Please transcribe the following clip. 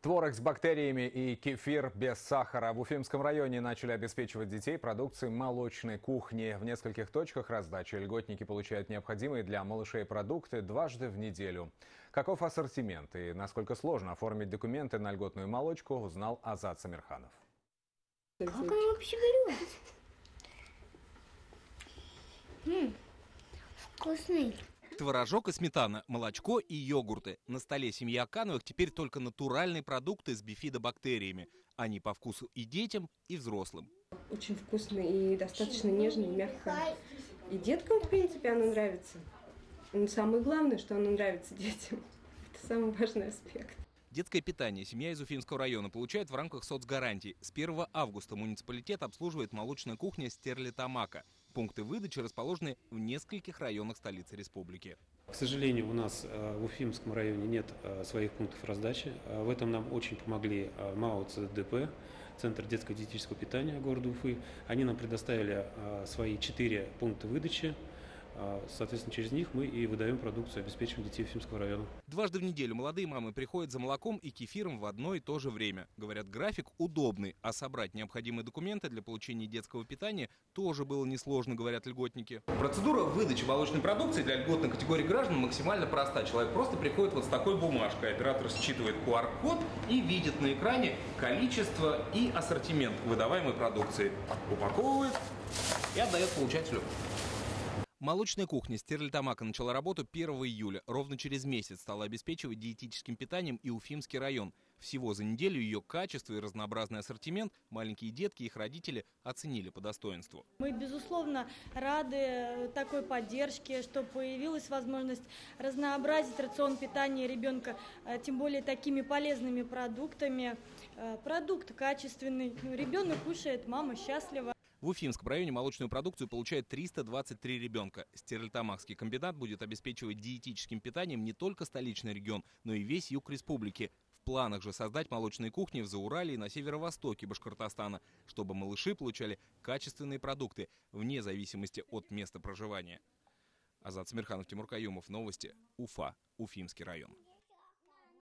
Творог с бактериями и кефир без сахара. В Уфимском районе начали обеспечивать детей продукцией молочной кухни. В нескольких точках раздачи льготники получают необходимые для малышей продукты дважды в неделю. Каков ассортимент и насколько сложно оформить документы на льготную молочку, узнал Азат Самирханов. Как они вообще берут? Вкусный. Творожок и сметана, молочко и йогурты. На столе семьи Акановых теперь только натуральные продукты с бифидобактериями. Они по вкусу и детям, и взрослым. Очень вкусный и достаточно нежный, мягко. И деткам, в принципе, оно нравится. Но самое главное, что оно нравится детям. Это самый важный аспект. Детское питание семья из Уфимского района получает в рамках соцгарантий. С 1 августа муниципалитет обслуживает молочная кухня «Стерлитамака». Пункты выдачи расположены в нескольких районах столицы республики. К сожалению, у нас в Уфимском районе нет своих пунктов раздачи. В этом нам очень помогли МАО ЦДП, Центр детско-диетического питания города Уфы. Они нам предоставили свои 4 пункта выдачи. Соответственно, через них мы и выдаем продукцию, обеспечиваем детей Уфимского района. Дважды в неделю молодые мамы приходят за молоком и кефиром в одно и то же время. Говорят, график удобный, а собрать необходимые документы для получения детского питания тоже было несложно, говорят льготники. Процедура выдачи молочной продукции для льготной категории граждан максимально проста. Человек просто приходит вот с такой бумажкой. Оператор считывает QR-код и видит на экране количество и ассортимент выдаваемой продукции. Упаковывает и отдает получателю. Молочная кухня «Стерлитамака» начала работу 1 июля. Ровно через месяц стала обеспечивать диетическим питанием и Уфимский район. Всего за неделю ее качество и разнообразный ассортимент маленькие детки и их родители оценили по достоинству. Мы, безусловно, рады такой поддержке, что появилась возможность разнообразить рацион питания ребенка, тем более такими полезными продуктами. Продукт качественный, ребенок кушает, мама счастлива. В Уфимском районе молочную продукцию получает 323 ребенка. Стерлитамакский комбинат будет обеспечивать диетическим питанием не только столичный регион, но и весь юг республики. В планах же создать молочные кухни в Зауралье и на северо-востоке Башкортостана, чтобы малыши получали качественные продукты вне зависимости от места проживания. Азат Самирханов, Тимур Каюмов. Новости. Уфа. Уфимский район.